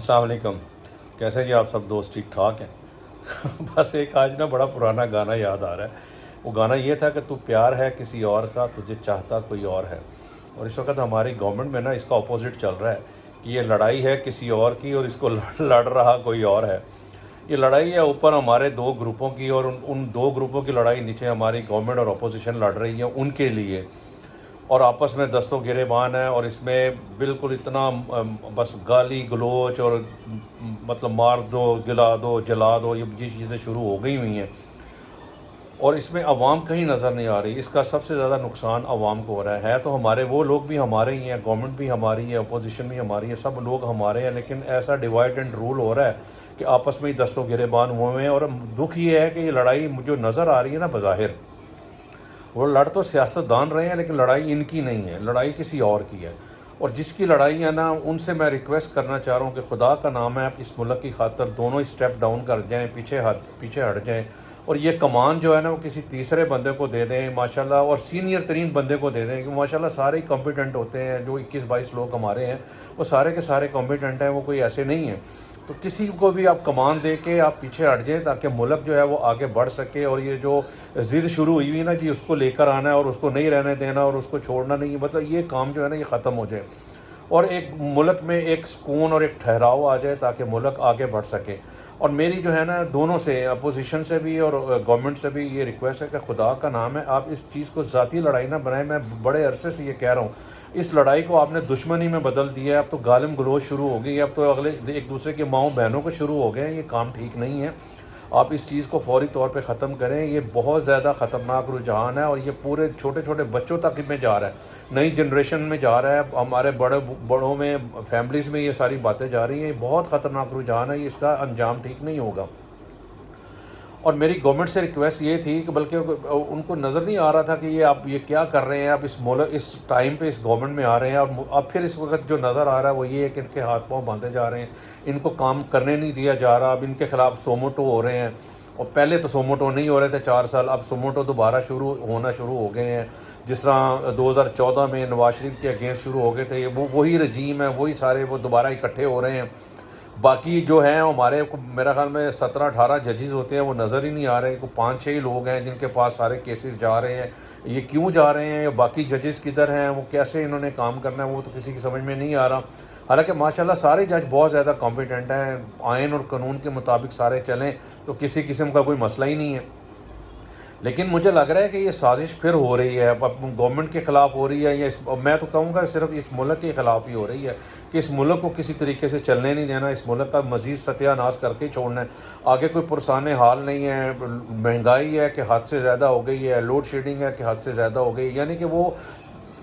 السلام علیکم. کیسے جی آپ سب دوست ٹھیک ٹھاک ہیں؟ بس ایک آج نا بڑا پرانا گانا یاد آ رہا ہے. وہ گانا یہ تھا کہ تو پیار ہے کسی اور کا، تجھے چاہتا کوئی اور ہے. اور اس وقت ہماری گورنمنٹ میں نا اس کا اپوزٹ چل رہا ہے کہ یہ لڑائی ہے کسی اور کی اور اس کو لڑ رہا کوئی اور ہے. یہ لڑائی ہے اوپر ہمارے دو گروپوں کی، اور ان دو گروپوں کی لڑائی نیچے ہماری گورنمنٹ اور اپوزیشن لڑ رہی ہے ان کے لیے، اور آپس میں دست و گریبان ہے. اور اس میں بالکل اتنا بس گالی گلوچ اور مطلب مار دو گلا دو جلا دو، یہ چیزیں شروع ہو گئی ہوئی ہیں. اور اس میں عوام کہیں نظر نہیں آ رہی. اس کا سب سے زیادہ نقصان عوام کو ہو رہا ہے. تو ہمارے وہ لوگ بھی ہمارے ہی ہیں، گورنمنٹ بھی ہماری ہے، اپوزیشن بھی ہماری ہے، سب لوگ ہمارے ہیں. لیکن ایسا ڈیوائڈ اینڈ رول ہو رہا ہے کہ آپس میں ہی دست و گریبان ہوئے ہوئے ہیں. اور دکھ یہ ہے کہ یہ لڑائی جو نظر آ رہی ہے نا بظاہر، وہ لڑ تو سیاست دان رہے ہیں لیکن لڑائی ان کی نہیں ہے، لڑائی کسی اور کی ہے. اور جس کی لڑائی ہے نا ان سے میں ریکویسٹ کرنا چاہ رہا ہوں کہ خدا کا نام ہے آپ اس ملک کی خاطر دونوں اسٹیپ ڈاؤن کر جائیں، پیچھے ہٹ جائیں. اور یہ کمان جو ہے نا وہ کسی تیسرے بندے کو دے دیں ماشاءاللہ، اور سینئر ترین بندے کو دے دیں کہ ماشاءاللہ سارے ہی کمپیٹنٹ ہوتے ہیں. جو 21-22 لوگ ہمارے ہیں وہ سارے کے سارے کمپیٹنٹ ہیں، وہ کوئی ایسے نہیں ہیں. تو کسی کو بھی آپ کمان دے کے آپ پیچھے ہٹ جائیں تاکہ ملک جو ہے وہ آگے بڑھ سکے. اور یہ جو ضد شروع ہوئی ہوئی نا جی اس کو لے کر آنا ہے اور اس کو نہیں رہنے دینا اور اس کو چھوڑنا نہیں، مطلب یہ کام جو ہے نا یہ ختم ہو جائے اور ایک ملک میں ایک سکون اور ایک ٹھہراؤ آ جائے تاکہ ملک آگے بڑھ سکے. اور میری جو ہے نا دونوں سے، اپوزیشن سے بھی اور گورنمنٹ سے بھی یہ ریکویسٹ ہے کہ خدا کا نام ہے آپ اس چیز کو ذاتی لڑائی نہ بنائیں. میں بڑے عرصے سے یہ کہہ رہا ہوں، اس لڑائی کو آپ نے دشمنی میں بدل دیا ہے. اب تو گالم گلوچ شروع ہو گئی ہے، اب تو اگلے ایک دوسرے کے ماؤں بہنوں کو شروع ہو گئے ہیں. یہ کام ٹھیک نہیں ہے. آپ اس چیز کو فوری طور پہ ختم کریں. یہ بہت زیادہ خطرناک رجحان ہے اور یہ پورے چھوٹے چھوٹے بچوں تک میں جا رہا ہے، نئی جنریشن میں جا رہا ہے. ہمارے بڑوں میں، فیملیز میں یہ ساری باتیں جا رہی ہیں. یہ بہت خطرناک رجحان ہے، اس کا انجام ٹھیک نہیں ہوگا. اور میری گورنمنٹ سے ریکویسٹ یہ تھی کہ بلکہ ان کو نظر نہیں آ رہا تھا کہ یہ آپ یہ کیا کر رہے ہیں. آپ اس ملک اس ٹائم پہ اس گورنمنٹ میں آ رہے ہیں اور اب پھر اس وقت جو نظر آ رہا ہے وہ یہ ہے کہ ان کے ہاتھ پاؤں باندھے جا رہے ہیں، ان کو کام کرنے نہیں دیا جا رہا. اب ان کے خلاف سوموٹو ہو رہے ہیں، اور پہلے تو سوموٹو نہیں ہو رہے تھے 4 سال، اب سوموٹو دوبارہ ہونا شروع ہو گئے ہیں. جس طرح 2014 میں نواز شریف کے اگینسٹ شروع ہو گئے تھے، وہی رجیم ہے، وہی سارے وہ دوبارہ اکٹھے ہو رہے ہیں. باقی جو ہیں ہمارے میرا خیال میں 17-18 ججز ہوتے ہیں، وہ نظر ہی نہیں آ رہے. 5-6 ہی لوگ ہیں جن کے پاس سارے کیسز جا رہے ہیں. یہ کیوں جا رہے ہیں؟ باقی ججز کدھر ہیں؟ وہ کیسے انہوں نے کام کرنا ہے وہ تو کسی کی سمجھ میں نہیں آ رہا. حالانکہ ماشاءاللہ سارے جج بہت زیادہ کمپیٹنٹ ہیں، آئین اور قانون کے مطابق سارے چلیں تو کسی قسم کا کوئی مسئلہ ہی نہیں ہے. لیکن مجھے لگ رہا ہے کہ یہ سازش پھر ہو رہی ہے، گورنمنٹ کے خلاف ہو رہی ہے، یا میں تو کہوں گا صرف اس ملک کے خلاف ہی ہو رہی ہے کہ اس ملک کو کسی طریقے سے چلنے نہیں دینا، اس ملک کا مزید ستیہ ناش کر کے چھوڑنا ہے. آگے کوئی پرسان حال نہیں ہے. مہنگائی ہے کہ حد سے زیادہ ہو گئی ہے، لوڈ شیڈنگ ہے کہ حد سے زیادہ ہو گئی. یعنی کہ وہ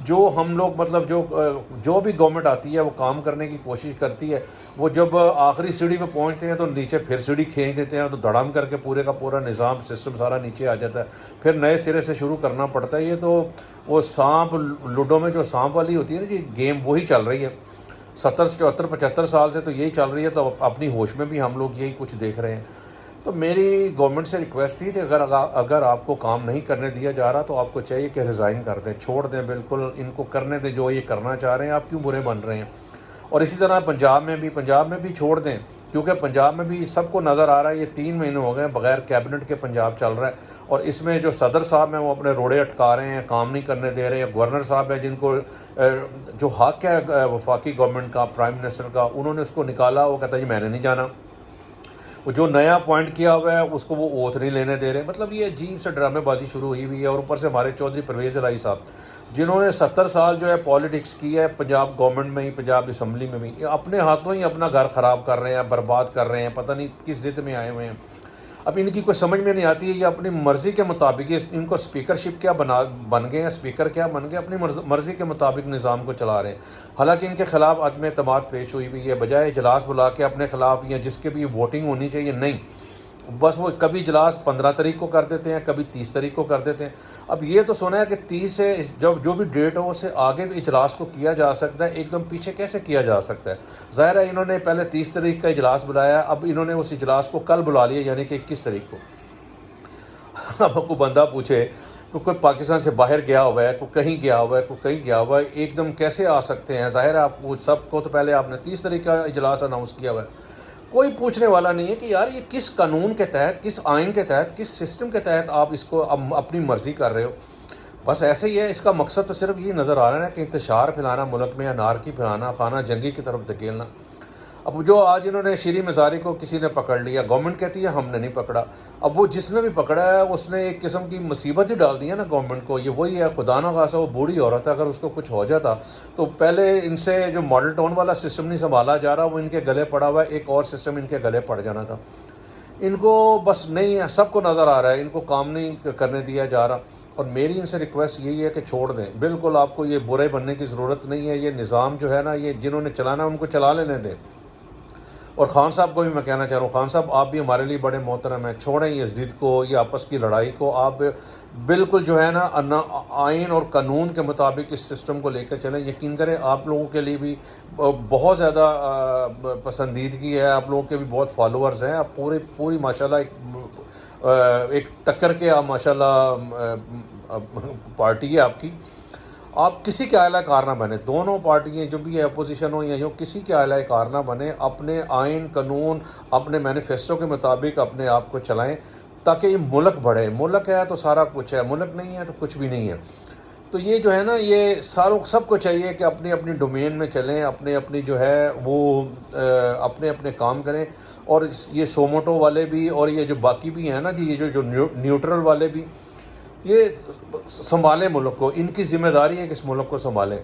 جو ہم لوگ مطلب جو بھی گورنمنٹ آتی ہے وہ کام کرنے کی کوشش کرتی ہے، وہ جب آخری سیڑھی پہ پہنچتے ہیں تو نیچے پھر سیڑھی کھینچ دیتے ہیں، تو دھڑام کر کے پورے کا پورا نظام سسٹم سارا نیچے آ جاتا ہے. پھر نئے سرے سے شروع کرنا پڑتا ہے. یہ تو وہ سانپ لوڈو میں جو سانپ والی ہوتی ہے نا جی گیم، وہی چل رہی ہے 70-74-75 سال سے تو یہی چل رہی ہے. تو اپنی ہوش میں بھی ہم لوگ یہی کچھ دیکھ رہے ہیں. تو میری گورنمنٹ سے ریکویسٹ تھی کہ اگر آپ کو کام نہیں کرنے دیا جا رہا تو آپ کو چاہیے کہ ریزائن کر دیں، چھوڑ دیں، بالکل ان کو کرنے دیں جو یہ کرنا چاہ رہے ہیں. آپ کیوں برے بن رہے ہیں؟ اور اسی طرح پنجاب میں بھی چھوڑ دیں، کیونکہ پنجاب میں بھی سب کو نظر آ رہا ہے. یہ 3 مہینے ہو گئے بغیر کیبنٹ کے پنجاب چل رہا ہے، اور اس میں جو صدر صاحب ہیں وہ اپنے روڑے اٹکا رہے ہیں، کام نہیں کرنے دے رہے ہیں. گورنر صاحب ہیں جن کو جو حق ہے وفاقی گورنمنٹ کا، پرائم منسٹر کا، انہوں نے اس کو نکالا. وہ کہتا ہے جی میں نے نہیں جانا. وہ جو نیا اپوائنٹ کیا ہوا ہے اس کو وہ اوتھ نہیں لینے دے رہے. مطلب یہ عجیب سے ڈرامے بازی شروع ہوئی ہوئی ہے. اور اوپر سے ہمارے چودھری پرویز الہی صاحب جنہوں نے 70 سال جو ہے پالیٹکس کی ہے پنجاب گورنمنٹ میں ہی، پنجاب اسمبلی میں بھی، اپنے ہاتھوں ہی اپنا گھر خراب کر رہے ہیں، برباد کر رہے ہیں. پتہ نہیں کس ضد میں آئے ہوئے ہیں. اب ان کی کوئی سمجھ میں نہیں آتی ہے. یہ اپنی مرضی کے مطابق ان کو اسپیکرشپ کیا بن گئے ہیں، اسپیکر کیا بن گئے، اپنی مرضی کے مطابق نظام کو چلا رہے ہیں. حالانکہ ان کے خلاف عدم اعتماد پیش ہوئی ہوئی ہے. بجائے اجلاس بلا کے اپنے خلاف یا جس کے بھی ووٹنگ ہونی چاہیے، نہیں، بس وہ کبھی اجلاس 15 تاریخ کو کر دیتے ہیں، کبھی 30 تاریخ کو کر دیتے ہیں. اب یہ تو سنا ہے کہ 30 سے جو بھی ڈیٹ ہو اس سے آگے بھی اجلاس کو کیا جا سکتا ہے. ایک دم پیچھے کیسے کیا جا سکتا ہے؟ ظاہر ہے انہوں نے پہلے 30 تاریخ کا اجلاس بلایا، اب انہوں نے اس اجلاس کو کل بلا لیا، یعنی کہ 21 تاریخ کو. اب کو بندہ پوچھے کوئی پاکستان سے باہر گیا ہوا ہے، کوئی کہیں گیا ہوا ہے، کوئی کہیں گیا ہوا ہے، ایک دم کیسے آ سکتے ہیں؟ ظاہر ہے آپ وہ سب کو تو پہلے آپ نے 30 تاریخ کا اجلاس اناؤنس کیا ہوا ہے. کوئی پوچھنے والا نہیں ہے کہ یار یہ کس قانون کے تحت، کس آئین کے تحت، کس سسٹم کے تحت آپ اس کو اپنی مرضی کر رہے ہو. بس ایسے ہی ہے. اس کا مقصد تو صرف یہ نظر آ رہا ہے کہ انتشار پھیلانا ملک میں، انارکی پھیلانا، خانہ جنگی کی طرف دھکیلنا. اب جو آج انہوں نے شیریں مزاری کو کسی نے پکڑ لیا، گورنمنٹ کہتی ہے ہم نے نہیں پکڑا. اب وہ جس نے بھی پکڑا ہے اس نے ایک قسم کی مصیبت ہی ڈال دی ہے نا گورنمنٹ کو. یہ وہی ہے، خدا نہ خاصا وہ بوڑھی عورت ہے، اگر اس کو کچھ ہو جاتا تو پہلے ان سے جو ماڈل ٹاؤن والا سسٹم نہیں سنبھالا جا رہا، وہ ان کے گلے پڑا ہوا ہے، ایک اور سسٹم ان کے گلے پڑ جانا تھا. ان کو بس نہیں ہے، سب کو نظر آ رہا ہے، ان کو کام نہیں کرنے دیا جا رہا. اور میری ان سے ریکویسٹ یہی ہے کہ چھوڑ دیں بالکل. آپ کو یہ برے بننے کی ضرورت نہیں ہے. یہ نظام جو ہے نا، یہ جنہوں نے چلانا ان کو چلا لینے دیں. اور خان صاحب کو بھی میں کہنا چاہ رہا ہوں، خان صاحب آپ بھی ہمارے لیے بڑے محترم ہیں. چھوڑیں یہ ضد کو، یہ آپس کی لڑائی کو. آپ بالکل جو ہے نا آئین اور قانون کے مطابق اس سسٹم کو لے کر چلیں. یقین کریں آپ لوگوں کے لیے بھی بہت زیادہ پسندیدگی ہے، آپ لوگوں کے بھی بہت فالوورز ہیں. آپ پوری ماشاءاللہ ایک ٹکر کے آپ ماشاءاللہ پارٹی ہے آپ کی. آپ کسی کے اعلی کار نہ بنے. دونوں پارٹیاں جو بھی ہے، اپوزیشن ہو یا جو، کسی کے اعلی کار نہ بنے. اپنے آئین قانون، اپنے مینیفیسٹو کے مطابق اپنے آپ کو چلائیں تاکہ یہ ملک بڑھے. ملک ہے تو سارا کچھ ہے، ملک نہیں ہے تو کچھ بھی نہیں ہے. تو یہ جو ہے نا، یہ سب کو چاہیے کہ اپنی اپنی ڈومین میں چلیں، اپنی جو ہے وہ اپنے کام کریں. اور یہ سوموٹو والے بھی اور یہ جو باقی بھی ہیں نا جی، یہ جو نیوٹرل والے بھی، یہ سنبھالیں ملک کو. ان کی ذمہ داری ہے کہ اس ملک کو سنبھالیں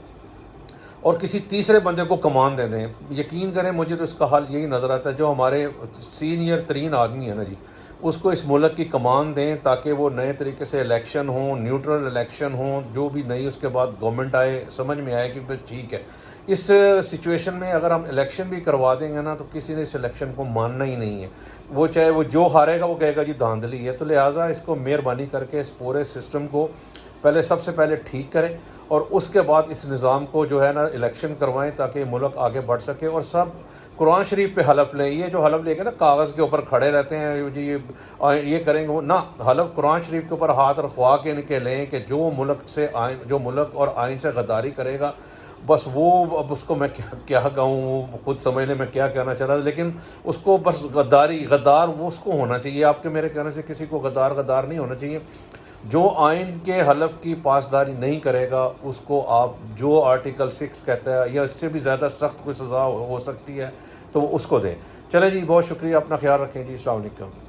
اور کسی تیسرے بندے کو کمان دے دیں. یقین کریں مجھے تو اس کا حل یہی نظر آتا ہے، جو ہمارے سینئر ترین آدمی ہے نا جی، اس کو اس ملک کی کمان دیں تاکہ وہ نئے طریقے سے الیکشن ہوں، نیوٹرل الیکشن ہوں. جو بھی نئی اس کے بعد گورنمنٹ آئے، سمجھ میں آئے کہ بس ٹھیک ہے. اس سچویشن میں اگر ہم الیکشن بھی کروا دیں گے نا تو کسی نے اس الیکشن کو ماننا ہی نہیں ہے. وہ چاہے وہ جو ہارے گا وہ کہے گا جی دھاندلی ہے. تو لہٰذا اس کو مہربانی کر کے اس پورے سسٹم کو سب سے پہلے ٹھیک کریں اور اس کے بعد اس نظام کو جو ہے نا الیکشن کروائیں تاکہ ملک آگے بڑھ سکے. اور سب قرآن شریف پہ حلف لیں. یہ جو حلف لے کے نا کاغذ کے اوپر کھڑے رہتے ہیں جی یہ کریں گے، وہ نہ، حلف قرآن شریف کے اوپر ہاتھ رکھوا کے ان کے لیں کہ جو ملک اور آئین سے غداری کرے گا، بس وہ، اب اس کو میں کیا کہوں، خود سمجھ لیں میں کیا کہنا چاہ رہا تھا. لیکن اس کو بس غدار وہ اس کو ہونا چاہیے. آپ کے میرے کہنے سے کسی کو غدار نہیں ہونا چاہیے. جو آئین کے حلف کی پاسداری نہیں کرے گا اس کو آپ جو آرٹیکل 6 کہتا ہے یا اس سے بھی زیادہ سخت کوئی سزا ہو سکتی ہے تو وہ اس کو دیں. چلیں جی، بہت شکریہ، اپنا خیال رکھیں جی. السلام علیکم.